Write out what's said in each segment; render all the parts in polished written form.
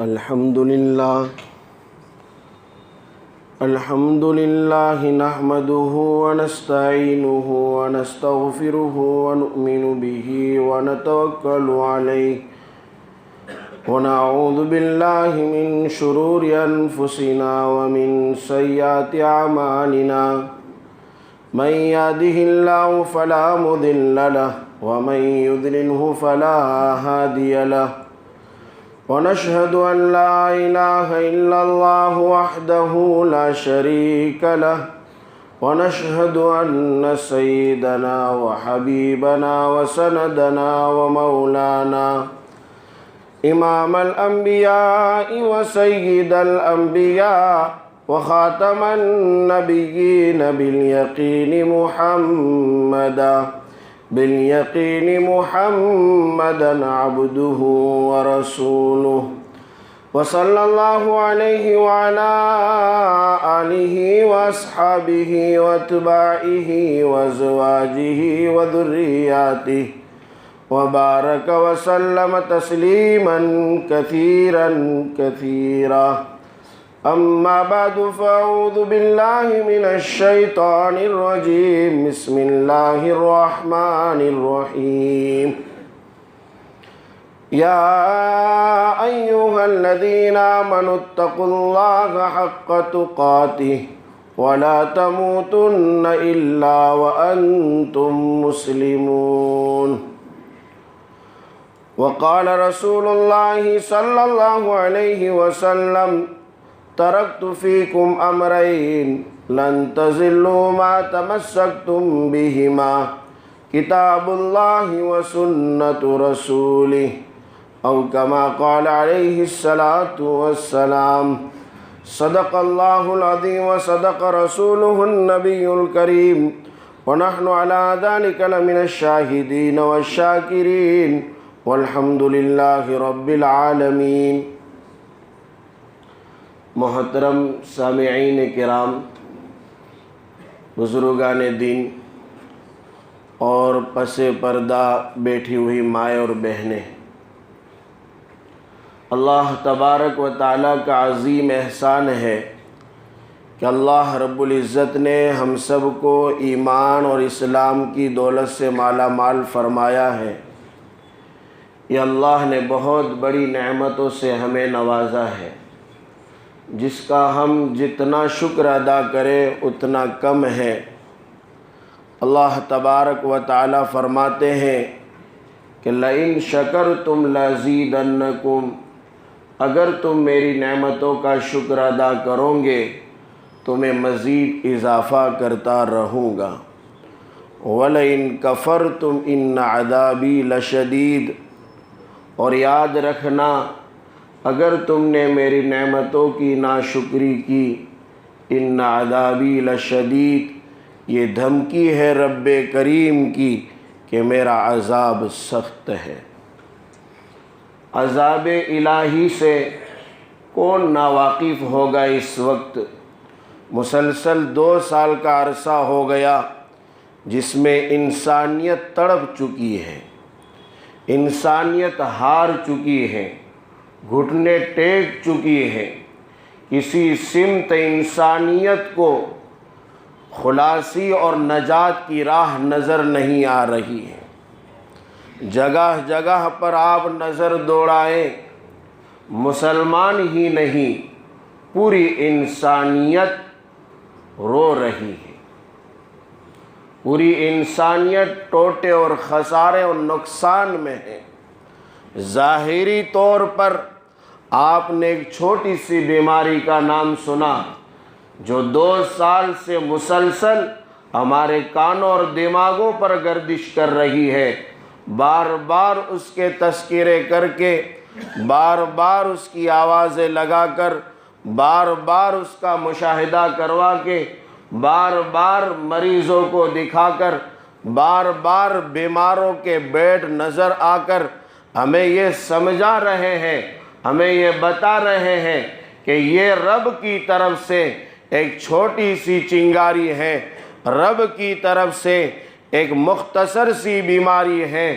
الحمد لله نحمده ونستعينه ونستغفره ونؤمن به ونتوكل عليه ونعوذ بالله من شرور أنفسنا ومن سيئات أعمالنا من يهده الله فلا مضل له ومن يضلله فلا هادي له ونشهد أن لا إله إلا الله وحده لا شريك له ونشهد أن سيدنا وحبيبنا وسندنا ومولانا إمام الأنبياء وسيد الأنبياء وخاتم النبيين باليقين محمدا عبده ورسوله وصلى الله عليه وعلى آله وأصحابه وأتباعه وأزواجه وذرياته وبارك وسلم تسليما كثيرا كثيرا أما بعد فأعوذ بالله من الشيطان الرجيم بسم الله الرحمن الرحيم يا أيها الذين آمنوا اتقوا الله حق تقاته ولا تموتن إلا وأنتم مسلمون وقال رسول الله صلى الله عليه وسلم تركت فيكم أمرين لن تضلوا ما تمسكتم بهما كتاب الله وسنة رسوله أو كما قال عليه الصلاة والسلام صدق الله العظيم وصدق رسوله النبي الكريم ونحن على ذلك لمن الشاهدين والشاكرين والحمد لله رب العالمين۔ محترم سامعین کرام، بزرگان دین اور پس پردہ بیٹھی ہوئی مائیں اور بہنیں، اللہ تبارک و تعالیٰ کا عظیم احسان ہے کہ اللہ رب العزت نے ہم سب کو ایمان اور اسلام کی دولت سے مالا مال فرمایا ہے۔ یہ اللہ نے بہت بڑی نعمتوں سے ہمیں نوازا ہے، جس کا ہم جتنا شکر ادا کریں اتنا کم ہے۔ اللہ تبارک و تعالیٰ فرماتے ہیں کہ لَإِن شَكَرْتُمْ لَأَزِيدَنَّكُمْ، اگر تم میری نعمتوں کا شکر ادا کرو گے تو میں مزید اضافہ کرتا رہوں گا۔ وَلَئِن كَفَرْتُمْ إِنَّ عَذَابِي لَشَدِيدٌ، اور یاد رکھنا اگر تم نے میری نعمتوں کی ناشکری کی، ان عذابی لشدید، یہ دھمکی ہے رب کریم کی کہ میرا عذاب سخت ہے۔ عذاب الہی سے کون ناواقف ہوگا؟ اس وقت مسلسل 2 سال کا عرصہ ہو گیا جس میں انسانیت تڑپ چکی ہے، انسانیت ہار چکی ہے، گھٹنے ٹیک چکی ہے، کسی سمت انسانیت کو خلاصی اور نجات کی راہ نظر نہیں آ رہی ہے۔ جگہ جگہ پر آپ نظر دوڑائیں، مسلمان ہی نہیں پوری انسانیت رو رہی ہے، پوری انسانیت ٹوٹے اور خسارے اور نقصان میں ہے۔ ظاہری طور پر آپ نے ایک چھوٹی سی بیماری کا نام سنا جو 2 سال سے مسلسل ہمارے کانوں اور دماغوں پر گردش کر رہی ہے، بار بار اس کے تذکرے کر کے، بار بار اس کی آوازیں لگا کر، بار بار اس کا مشاہدہ کروا کے، بار بار مریضوں کو دکھا کر، بار بار بیماروں کے بیڈ نظر آ کر ہمیں یہ سمجھا رہے ہیں، ہمیں یہ بتا رہے ہیں کہ یہ رب کی طرف سے ایک چھوٹی سی چنگاری ہے، رب کی طرف سے ایک مختصر سی بیماری ہے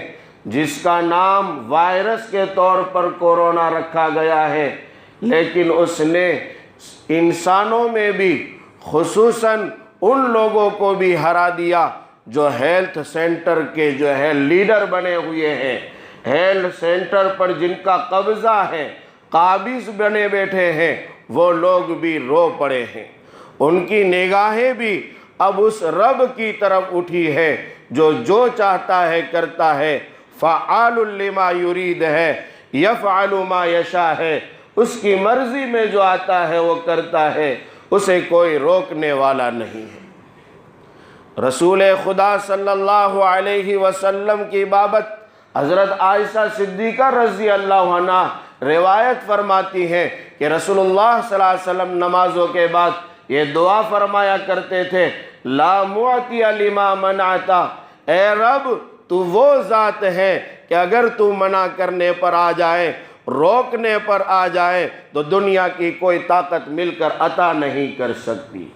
جس کا نام وائرس کے طور پر کورونا رکھا گیا ہے، لیکن اس نے انسانوں میں بھی خصوصاً ان لوگوں کو بھی ہرا دیا جو ہیلتھ سینٹر کے جو ہے لیڈر بنے ہوئے ہیں، ہیلتھ سینٹر پر جن کا قبضہ ہے، قابض بنے بیٹھے ہیں، وہ لوگ بھی رو پڑے ہیں۔ ان کی نگاہیں بھی اب اس رب کی طرف اٹھی ہے جو چاہتا ہے کرتا ہے، فعال لما یرید ہے، یفعل ما یشاء ہے، اس کی مرضی میں جو آتا ہے وہ کرتا ہے، اسے کوئی روکنے والا نہیں ہے۔ رسول خدا صلی اللہ علیہ وسلم کی بابت حضرت عائشہ صدیقہ رضی اللہ عنہ روایت فرماتی ہیں کہ رسول اللہ صلی اللہ علیہ وسلم نمازوں کے بعد یہ دعا فرمایا کرتے تھے، لا معطی لما منعت، اے رب تو وہ ذات ہے کہ اگر تو منع کرنے پر آ جائے، روکنے پر آ جائے تو دنیا کی کوئی طاقت مل کر عطا نہیں کر سکتی۔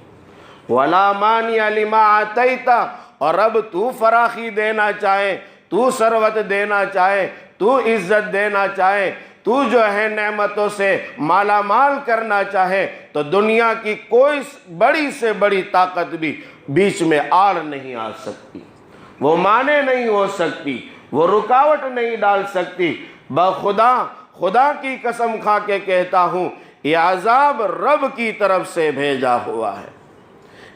وَلَا مَانِعَ لِمَا عَطَيْتَ، اور رب تو فراخی دینا چاہے، تو ثروت دینا چاہے، تو عزت دینا چاہے، تو جو ہے نعمتوں سے مالا مال کرنا چاہے تو دنیا کی کوئی بڑی سے بڑی طاقت بھی بیچ میں آڑ نہیں آ سکتی، وہ مانے نہیں ہو سکتی، وہ رکاوٹ نہیں ڈال سکتی۔ خدا کی قسم کھا کے کہتا ہوں، یہ عذاب رب کی طرف سے بھیجا ہوا ہے،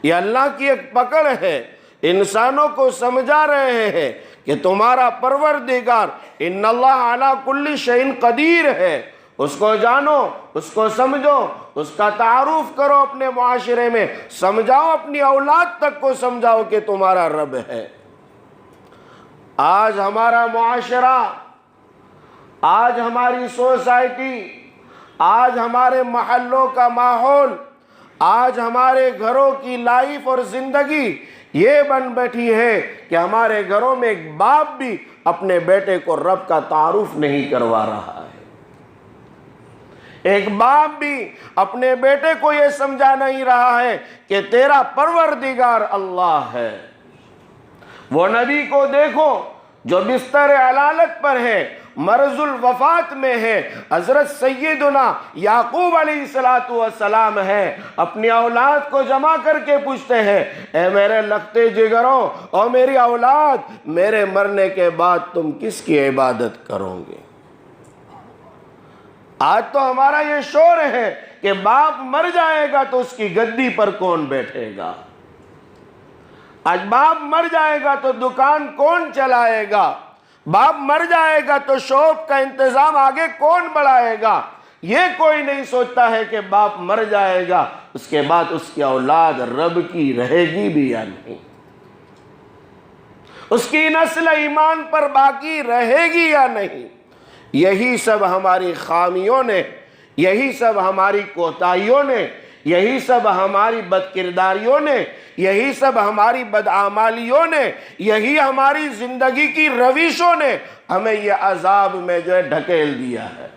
یہ اللہ کی ایک پکڑ ہے۔ انسانوں کو سمجھا رہے ہیں کہ تمہارا پروردگار ان اللہ علی کل شیء قدیر ہے، اس کو جانو، اس کو سمجھو، اس کا تعارف کرو اپنے معاشرے میں، سمجھاؤ اپنی اولاد تک کو سمجھاؤ کہ تمہارا رب ہے۔ آج ہمارا معاشرہ، آج ہماری سوسائٹی، آج ہمارے محلوں کا ماحول، آج ہمارے گھروں کی لائف اور زندگی یہ بن بیٹھی ہے کہ ہمارے گھروں میں ایک باپ بھی اپنے بیٹے کو رب کا تعارف نہیں کروا رہا ہے، ایک باپ بھی اپنے بیٹے کو یہ سمجھا نہیں رہا ہے کہ تیرا پروردگار اللہ ہے۔ وہ نبی کو دیکھو جو بستر علالت پر ہے، مرض الوفات میں ہے، حضرت سیدنا یعقوب علیہ السلام ہے، اپنی اولاد کو جمع کر کے پوچھتے ہیں، اے میرے لگتے جگروں اور میری اولاد، میرے مرنے کے بعد تم کس کی عبادت کرو گے؟ آج تو ہمارا یہ شور ہے کہ باپ مر جائے گا تو اس کی گدی پر کون بیٹھے گا، آج باپ مر جائے گا تو دکان کون چلائے گا، باپ مر جائے گا تو شاپ کا انتظام آگے کون بڑھائے گا۔ یہ کوئی نہیں سوچتا ہے کہ باپ مر جائے گا اس کے بعد اس کی اولاد رب کی رہے گی بھی یا نہیں، اس کی نسل ایمان پر باقی رہے گی یا نہیں۔ یہی سب ہماری خامیوں نے، یہی سب ہماری کوتاہیوں نے، یہی سب ہماری بد کرداریوں نے، یہی سب ہماری بدعمالیوں نے، یہی ہماری زندگی کی روشوں نے ہمیں یہ عذاب میں جو ہے ڈھکیل دیا ہے،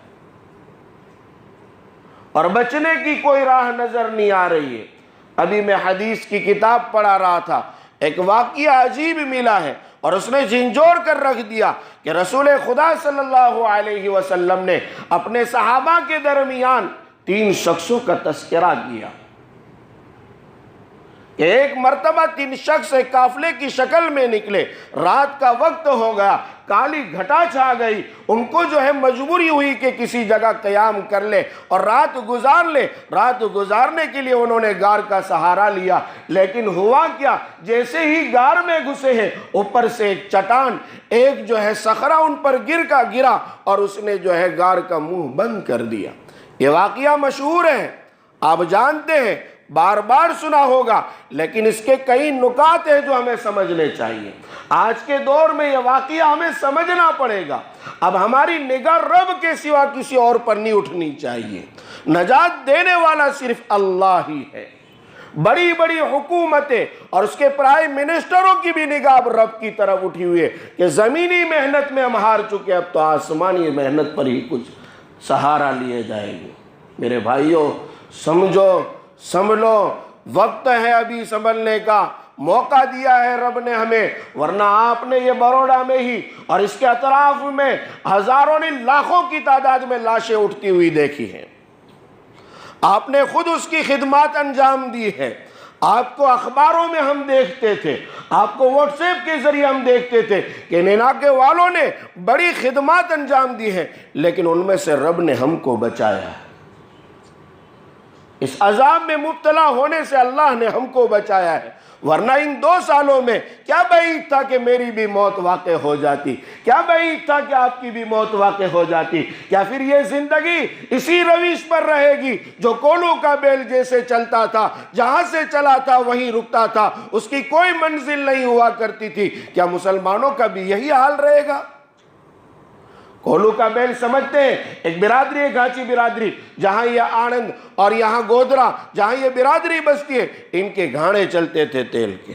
اور بچنے کی کوئی راہ نظر نہیں آ رہی ہے۔ ابھی میں حدیث کی کتاب پڑھا رہا تھا، ایک واقعہ عجیب ملا ہے اور اس نے جھنجھوڑ کر رکھ دیا کہ رسول خدا صلی اللہ علیہ وسلم نے اپنے صحابہ کے درمیان 3 شخصوں کا تذکرہ کیا۔ ایک مرتبہ 3 شخص ایک قافلے کی شکل میں نکلے، رات کا وقت ہو گیا، کالی گھٹا چھا گئی، ان کو جو ہے مجبوری ہوئی کہ کسی جگہ قیام کر لے اور رات گزار لے۔ رات گزارنے کے لیے انہوں نے غار کا سہارا لیا، لیکن ہوا کیا، جیسے ہی غار میں گھسے ہیں اوپر سے ایک چٹان، ایک جو ہے صخرہ ان پر گرا اور اس نے جو ہے غار کا منہ بند کر دیا۔ یہ واقعہ مشہور ہے، آپ جانتے ہیں، بار بار سنا ہوگا، لیکن اس کے کئی نکات ہیں جو ہمیں سمجھنے چاہیے۔ آج کے دور میں یہ واقعہ ہمیں سمجھنا پڑے گا۔ اب ہماری نگاہ رب کے سوا کسی اور پر نہیں اٹھنی چاہیے، نجات دینے والا صرف اللہ ہی ہے۔ بڑی بڑی حکومتیں اور اس کے پرائم منسٹروں کی بھی نگاہ رب کی طرف اٹھی ہوئی ہے کہ زمینی محنت میں ہم ہار چکے، اب تو آسمانی محنت پر ہی کچھ سہارا لیے جائیں گے۔ میرے بھائیوں، سمجھو، سنبھلو، وقت ہے ابھی سنبھلنے کا، موقع دیا ہے رب نے ہمیں، ورنہ آپ نے یہ بروڈا میں ہی اور اس کے اطراف میں ہزاروں نہیں لاکھوں کی تعداد میں لاشیں اٹھتی ہوئی دیکھی ہیں۔ آپ نے خود اس کی خدمات انجام دی ہے۔ آپ کو اخباروں میں ہم دیکھتے تھے، آپ کو واٹس ایپ کے ذریعے ہم دیکھتے تھے کہ نیناکے والوں نے بڑی خدمات انجام دی ہیں، لیکن ان میں سے رب نے ہم کو بچایا ہے۔ اس عذاب میں مبتلا ہونے سے اللہ نے ہم کو بچایا ہے، ورنہ ان 2 سالوں میں کیا بعید تھا کہ میری بھی موت واقع ہو جاتی، کیا بعید تھا کہ آپ کی بھی موت واقع ہو جاتی۔ کیا پھر یہ زندگی اسی روش پر رہے گی جو کولو کا بیل جیسے چلتا تھا، جہاں سے چلا تھا وہیں رکتا تھا، اس کی کوئی منزل نہیں ہوا کرتی تھی؟ کیا مسلمانوں کا بھی یہی حال رہے گا؟ کولو کا بیل سمجھتے ہیں ایک برادری ہے، گھاچی برادری، جہاں یہ آنند اور یہاں گودرا، جہاں یہ برادری بستی ہے، ان کے گھاڑے چلتے تھے تیل کے۔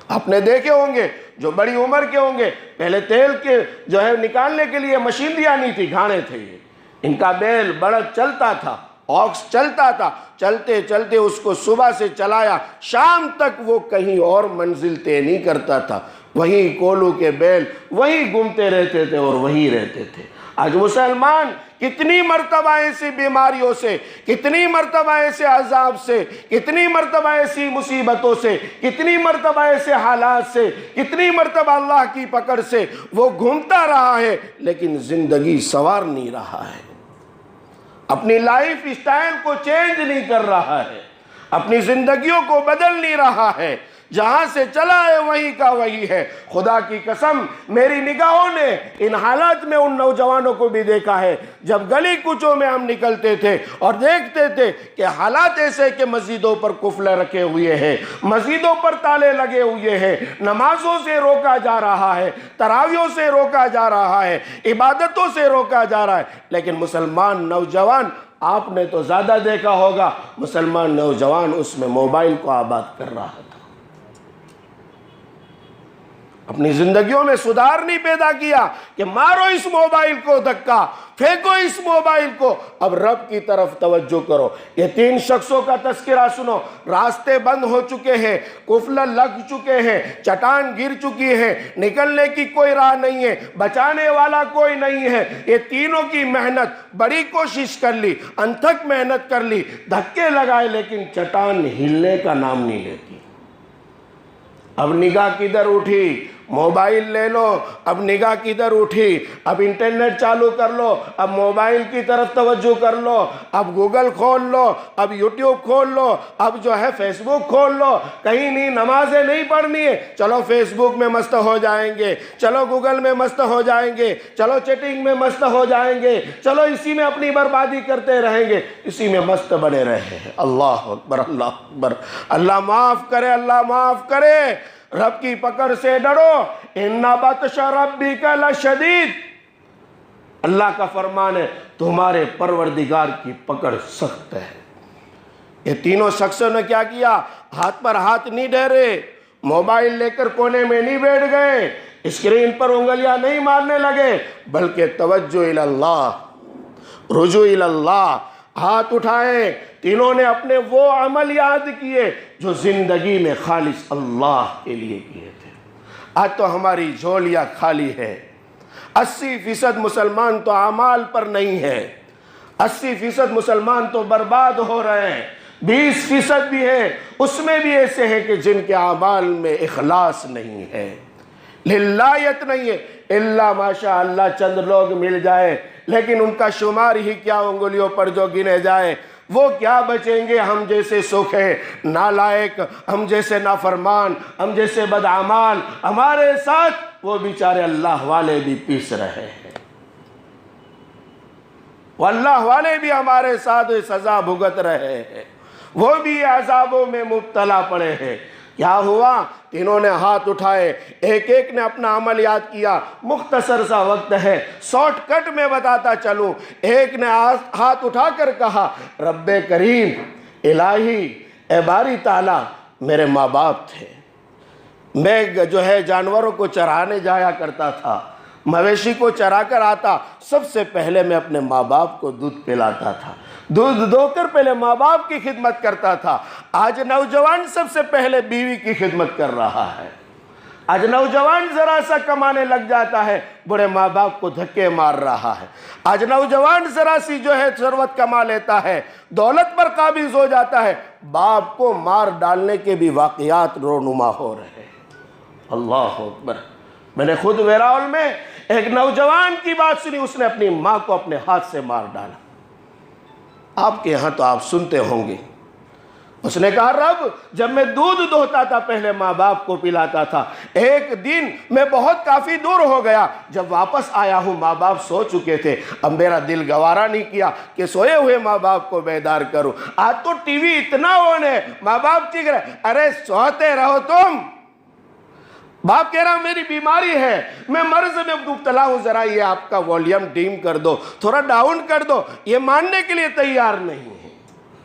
آپ نے دیکھے ہوں گے جو بڑی عمر کے ہوں گے، پہلے تیل کے جو ہے نکالنے کے لیے مشینریاں نہیں تھی، گھاڑے تھے یہ۔ ان کا بیل بڑد چلتا تھا، آکس چلتا تھا، چلتے چلتے اس کو صبح سے چلایا، شام تک وہ کہیں اور منزل طے نہیں کرتا تھا، وہیں کولو کے بیل وہیں گھومتے رہتے تھے اور وہیں رہتے تھے۔ آج مسلمان کتنی مرتبہ ایسی بیماریوں سے، کتنی مرتبہ ایسے عذاب سے، کتنی مرتبہ ایسی مصیبتوں سے، کتنی مرتبہ ایسے حالات سے، کتنی مرتبہ اللہ کی پکڑ سے وہ گھومتا رہا ہے، لیکن زندگی سنوار نہیں رہا ہے، اپنی لائف اسٹائل کو چینج نہیں کر رہا ہے، اپنی زندگیوں کو بدل نہیں رہا ہے، جہاں سے چلا ہے وہیں کا وہی ہے۔ خدا کی قسم میری نگاہوں نے ان حالات میں ان نوجوانوں کو بھی دیکھا ہے جب گلی کوچوں میں ہم نکلتے تھے اور دیکھتے تھے کہ حالات ایسے کہ مسجدوں پر قفلیں رکھے ہوئے ہیں، مسجدوں پر تالے لگے ہوئے ہیں، نمازوں سے روکا جا رہا ہے، تراویحوں سے روکا جا رہا ہے، عبادتوں سے روکا جا رہا ہے، لیکن مسلمان نوجوان، آپ نے تو زیادہ دیکھا ہوگا، مسلمان نوجوان اس میں موبائل کو آباد کر رہا تھا۔ اپنی زندگیوں میں سدھار نہیں پیدا کیا کہ مارو اس موبائل کو دھکا، پھینکو اس موبائل کو، اب رب کی طرف توجہ کرو۔ یہ 3 شخصوں کا تذکرہ سنو، راستے بند ہو چکے ہیں، قفل لگ چکے ہیں، چٹان گر چکی ہے، نکلنے کی کوئی راہ نہیں ہے، بچانے والا کوئی نہیں ہے۔ یہ تینوں کی محنت، بڑی کوشش کر لی، انتھک محنت کر لی، دھکے لگائے، لیکن چٹان ہلنے کا نام نہیں لیتی۔ اب نگاہ کدھر اٹھی؟ موبائل لے لو، اب نگاہ کدھر اٹھی؟ اب انٹرنیٹ چالو کر لو، اب موبائل کی طرف توجہ کر لو، اب گوگل کھول لو، اب یوٹیوب کھول لو، اب جو ہے فیس بک کھول لو۔ کہیں نہیں، نمازیں نہیں پڑھنی ہے، چلو فیس بک میں مست ہو جائیں گے، چلو گوگل میں مست ہو جائیں گے، چلو چیٹنگ میں مست ہو جائیں گے، چلو اسی میں اپنی بربادی کرتے رہیں گے، اسی میں مست بنے رہے ہیں۔ اللہ اکبر، اللہ اکبر، اللہ معاف کرے، اللہ معاف کرے۔ رب کی پکڑ سے ڈرو، ان بطش ربک لشدید، اللہ کا فرمان ہے تمہارے پروردگار کی پکڑ سخت ہے۔ یہ تینوں شخصوں نے کیا کیا؟ ہاتھ پر ہاتھ نہیں ڈھیرے، موبائل لے کر کونے میں نہیں بیٹھ گئے، اسکرین پر انگلیاں نہیں مارنے لگے، بلکہ توجہ الی اللہ، رجوع الی اللہ، ہاتھ اٹھائے۔ تینوں نے اپنے وہ عمل یاد کیے جو زندگی میں خالص اللہ کے لیے کیے تھے۔ آج تو ہماری جھولیاں خالی ہے، 80% مسلمان تو اعمال پر نہیں ہے، 80% مسلمان تو برباد ہو رہے ہیں، 20% بھی ہے، اس میں بھی ایسے ہیں کہ جن کے اعمال میں اخلاص نہیں ہے، للہیت نہیں ہے، الا ماشاء اللہ چند لوگ مل جائے، لیکن ان کا شمار ہی کیا انگلیوں پر جو گنے جائے، وہ کیا بچیں گے؟ ہم جیسے سوکھے نالائق، ہم جیسے نافرمان، ہم جیسے بدعمال، ہمارے ساتھ وہ بیچارے اللہ والے بھی پیس رہے ہیں، وہ اللہ والے بھی ہمارے ساتھ سزا بھگت رہے ہیں، وہ بھی عذابوں میں مبتلا پڑے ہیں۔ کیا ہوا؟ تینوں نے ہاتھ اٹھائے، ایک ایک نے اپنا عمل یاد کیا۔ مختصر سا وقت ہے، شارٹ کٹ میں بتاتا چلوں۔ ایک نے ہاتھ اٹھا کر کہا، رب کریم، الہی، اے باری تعالیٰ، میرے ماں باپ تھے، میں جو ہے جانوروں کو چرانے جایا کرتا تھا، مویشی کو چرا کر آتا، سب سے پہلے میں اپنے ماں باپ کو دودھ پلاتا تھا، دودھ دو کر پہلے ماں باپ کی خدمت کرتا تھا۔ آج نوجوان سب سے پہلے بیوی کی خدمت کر رہا ہے، آج نوجوان ذرا سا کمانے لگ جاتا ہے، بڑے ماں باپ کو دھکے مار رہا ہے۔ آج نوجوان ذرا سی جو ہے ثروت کما لیتا ہے، دولت پر قابض ہو جاتا ہے، باپ کو مار ڈالنے کے بھی واقعات رونما ہو رہے ہیں۔ اللہ اکبر۔ میں نے خود ویراول میں ایک نوجوان کی بات سنی، اس نے اپنی ماں کو اپنے ہاتھ سے مار ڈالا۔ آپ کے یہاں تو آپ سنتے ہوں گے، اس نے کہا رب جب میں دودھ دوہتا تھا پہلے ماں باپ کو پلاتا تھا، ایک دن میں بہت کافی دور ہو گیا، جب واپس آیا ہوں ماں باپ سو چکے تھے، اب میرا دل گوارا نہیں کیا کہ سوئے ہوئے ماں باپ کو بیدار کروں۔ آج تو ٹی وی اتنا آن ہے، ماں باپ چیخ رہے ارے سوتے رہو تم۔ باپ کہہ رہا میری بیماری ہے، میں مرض میں مبتلا ہوں، ذرا یہ آپ کا والیوم ڈیم کر دو، تھوڑا ڈاؤن کر دو۔ یہ ماننے کے لیے تیار نہیں ہے،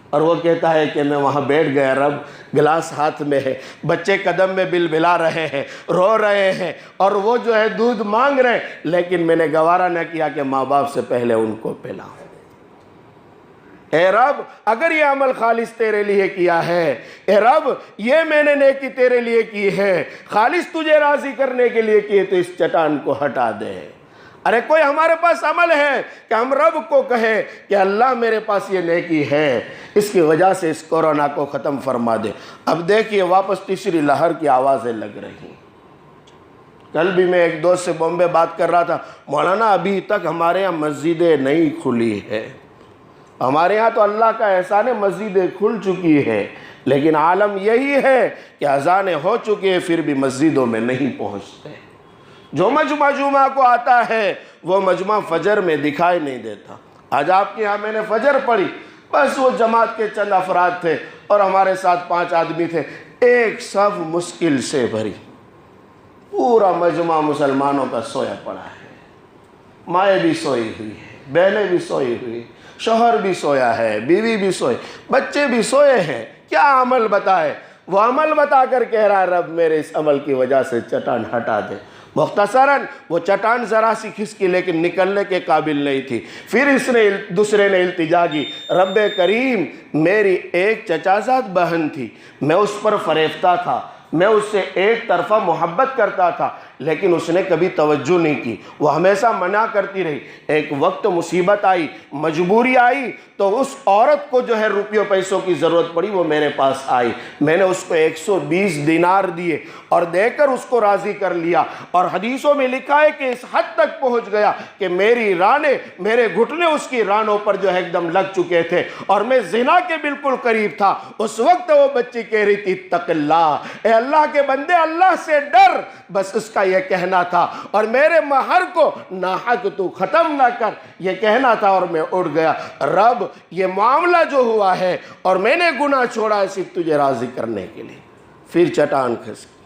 اور وہ کہتا ہے کہ میں وہاں بیٹھ گیا، رب گلاس ہاتھ میں ہے، بچے قدم میں بل بلا رہے ہیں، رو رہے ہیں، اور وہ جو ہے دودھ مانگ رہے ہیں، لیکن میں نے گوارا نہ کیا کہ ماں باپ سے پہلے ان کو پلاؤں۔ اے رب اگر یہ عمل خالص تیرے لیے کیا ہے، اے رب یہ میں نے نیکی تیرے لیے کی ہے، خالص تجھے راضی کرنے کے لیے کی ہے، تو اس چٹان کو ہٹا دے۔ ارے کوئی ہمارے پاس عمل ہے کہ ہم رب کو کہے کہ اللہ میرے پاس یہ نیکی ہے، اس کی وجہ سے اس کورونا کو ختم فرما دے۔ اب دیکھیے واپس تیسری لہر کی آوازیں لگ رہی۔ کل بھی میں ایک دوست سے بامبے بات کر رہا تھا، مولانا ابھی تک ہمارے یہاں مسجدیں نہیں کھلی ہے۔ ہمارے ہاں تو اللہ کا احسان ہے مسجدیں کھل چکی ہے، لیکن عالم یہی ہے کہ اذانیں ہو چکی ہیں پھر بھی مسجدوں میں نہیں پہنچتے۔ جو مجمع جمعہ کو آتا ہے وہ مجمع فجر میں دکھائی نہیں دیتا۔ آج آپ کے ہاں میں نے فجر پڑھی، بس وہ جماعت کے چند افراد تھے اور ہمارے ساتھ 5 آدمی تھے، ایک صف مشکل سے بھری، پورا مجمع مسلمانوں کا سویا پڑا ہے، مائیں بھی سوئی ہوئی ہے، بہنیں بھی سوئی ہوئی، شوہر بھی سویا ہے، بیوی بھی سوئی، بچے بھی سوئے ہیں۔ کیا عمل بتائے؟ وہ عمل بتا کر کہہ رہا ہے رب میرے اس عمل کی وجہ سے چٹان ہٹا دے۔ مختصراً وہ چٹان ذرا سی کھسکی لیکن نکلنے کے قابل نہیں تھی۔ پھر دوسرے نے التجا کی، رب کریم میری ایک چچازاد بہن تھی، میں اس پر فریفتہ تھا، میں اس سے ایک طرفہ محبت کرتا تھا، لیکن اس نے کبھی توجہ نہیں کی، وہ ہمیشہ منع کرتی رہی۔ ایک وقت مصیبت آئی، مجبوری آئی، تو اس عورت کو جو ہے روپیوں پیسوں کی ضرورت پڑی، وہ میرے پاس آئی، میں نے اس کو 120 دینار دیے اور دے کر اس کو راضی کر لیا۔ اور حدیثوں میں لکھا ہے کہ اس حد تک پہنچ گیا کہ میری رانیں، میرے گھٹنے اس کی رانوں پر جو ہے ایک دم لگ چکے تھے اور میں زنا کے بالکل قریب تھا۔ اس وقت وہ بچی کہہ رہی تھی اتق اللہ، اے اللہ کے بندے اللہ سے ڈر، بس اس کا یہ کہنا تھا، اور میرے مہر کو ناحق تو ختم نہ کر، یہ کہنا تھا، اور میں اڑ گیا۔ رب یہ معاملہ جو ہوا ہے اور میں نے گناہ چھوڑا ہے صرف تجھے راضی کرنے کے لیے۔ پھر چٹان کھسکی۔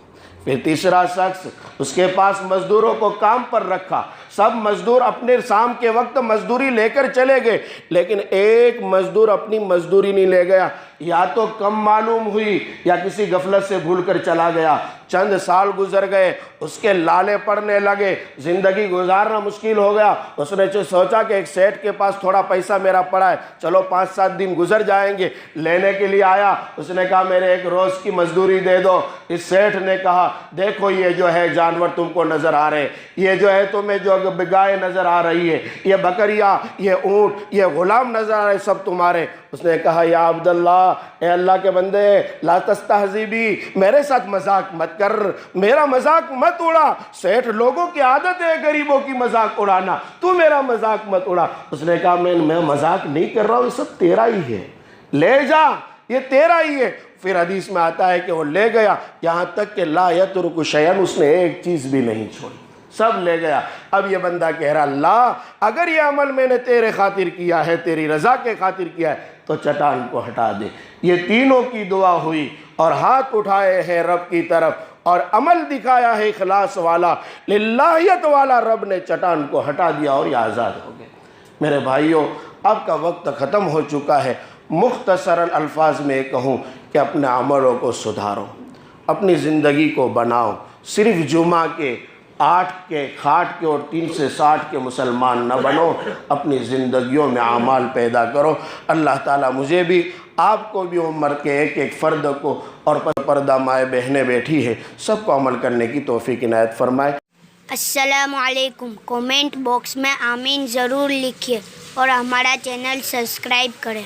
پھر تیسرا شخص، اس کے پاس مزدوروں کو کام پر رکھا، سب مزدور اپنے شام کے وقت مزدوری لے کر چلے گئے، لیکن ایک مزدور اپنی مزدوری نہیں لے گیا، یا تو کم معلوم ہوئی یا کسی غفلت سے بھول کر چلا گیا۔ چند سال گزر گئے، اس کے لالے پڑنے لگے، زندگی گزارنا مشکل ہو گیا۔ اس نے سوچا کہ ایک سیٹ کے پاس تھوڑا پیسہ میرا پڑا ہے، چلو 5-7 دن گزر جائیں گے، لینے کے لیے آیا۔ اس نے کہا میرے ایک روز کی مزدوری دے دو۔ اس سیٹ نے کہا دیکھو یہ جو ہے جانور تم کو نظر آ رہے، یہ جو ہے تمہیں جو گائے نظر آ رہی ہے، یہ بکریاں، یہ اونٹ، یہ غلام نظر آ رہے، سب تمہارے۔ اس نے کہا یا عبداللہ، اے اللہ کے بندے، لا تستہزی بی، میرے ساتھ مذاق مت کر، میرا مذاق مت اڑا۔ سیٹھ لوگوں کی عادت ہے غریبوں کی مذاق اڑانا، تو میرا مذاق مت اڑا۔ اس نے کہا میں مذاق نہیں کر رہا ہوں، یہ سب تیرا ہی ہے، لے جا، یہ تیرا ہی ہے۔ پھر حدیث میں آتا ہے کہ وہ لے گیا، یہاں تک کہ لا یترک شیئا، اس نے ایک چیز بھی نہیں چھوڑی، سب لے گیا۔ اب یہ بندہ کہہ رہا اللہ اگر یہ عمل میں نے تیرے خاطر کیا ہے، تیری رضا کے خاطر کیا ہے، تو چٹان کو ہٹا دے۔ یہ تینوں کی دعا ہوئی اور ہاتھ اٹھائے ہیں رب کی طرف اور عمل دکھایا ہے اخلاص والا، للہیت والا، رب نے چٹان کو ہٹا دیا اور یہ آزاد ہو گئے۔ میرے بھائیوں اب کا وقت ختم ہو چکا ہے، مختصراً الفاظ میں کہوں کہ اپنے عملوں کو سدھارو، اپنی زندگی کو بناؤ، صرف جمعہ کے 8 کے کھاٹ کے اور 3 سے 60 کے مسلمان نہ بنو، اپنی زندگیوں میں اعمال پیدا کرو۔ اللہ تعالیٰ مجھے بھی آپ کو بھی عمر کے ایک ایک فرد کو اور پردہ مائیں بہنیں بیٹھی ہیں، سب کو عمل کرنے کی توفیق عنایت فرمائے۔ السلام علیکم۔ کومنٹ باکس میں آمین ضرور لکھیے اور ہمارا چینل سبسکرائب کریں۔